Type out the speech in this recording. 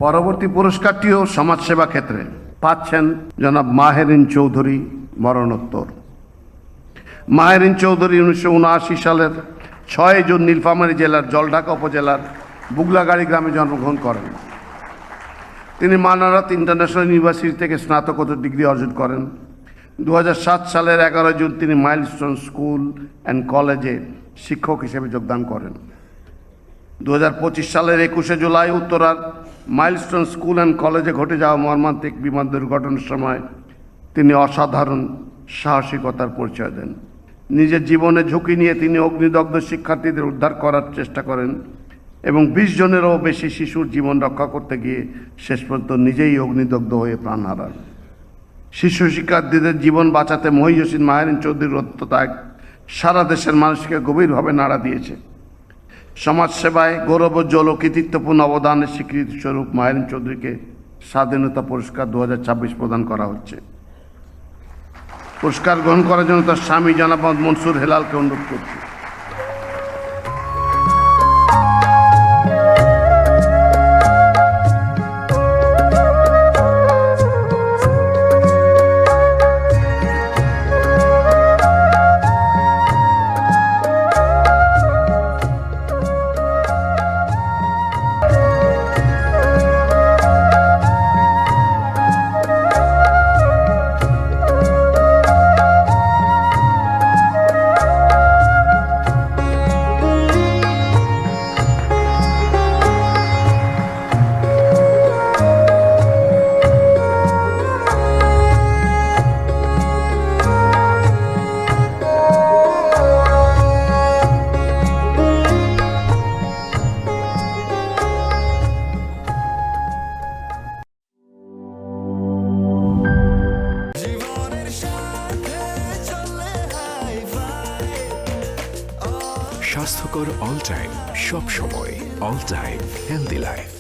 পরবর্তী পুরস্কারটিও সমাজসেবা ক্ষেত্রে পাচ্ছেন জনাব মাহেরিন চৌধুরী, মরণোত্তর। মাহেরিন চৌধুরী 1979 সালের 6 জুন নীলফামারী জেলার জলঢাকা উপজেলার বুগলাগাড়ি গ্রামে জন্মগ্রহণ করেন। তিনি মানারত ইন্টারন্যাশনাল ইউনিভার্সিটি থেকে স্নাতকোত্তর ডিগ্রি অর্জন করেন। 2007 সালের 11 জুন তিনি মাইলস্টোন স্কুল অ্যান্ড কলেজে শিক্ষক হিসেবে যোগদান করেন। 2025 সালের 21 জুলাই উত্তরার মাইলস্টোন স্কুল অ্যান্ড কলেজে ঘটে যাওয়া মর্মান্তিক বিমান দুর্ঘটনার সময় তিনি অসাধারণ সাহসিকতার পরিচয় দেন। নিজের জীবনে ঝুঁকি নিয়ে তিনি অগ্নিদগ্ধ শিক্ষার্থীদের উদ্ধার করার চেষ্টা করেন এবং 20 জনেরও বেশি শিশুর জীবন রক্ষা করতে গিয়ে শেষ পর্যন্ত নিজেই অগ্নিদগ্ধ হয়ে প্রাণ হারান। শিশু শিক্ষার্থীদের জীবন বাঁচাতে মহিয়সীন মাহেরিন চৌধুরীর আত্মত্যাগ সারা দেশের মানুষকে গভীরভাবে নাড়া দিয়েছে। সমাজসেবায় গৌরবোজ্জ্বল ও কৃতিত্বপূর্ণ অবদানের স্বীকৃতি স্বরূপ মাহেরিন চৌধুরীকে স্বাধীনতা পুরস্কার 2026 প্রদান করা হচ্ছে। পুরস্কার গ্রহণ করার জন্য তার স্বামী জনাব মনসুর হেলালকে অনুরোধ করছি। স্বাস্থ্যকর অল টাইম, সব সময় অল টাইম হেলদি লাইফ।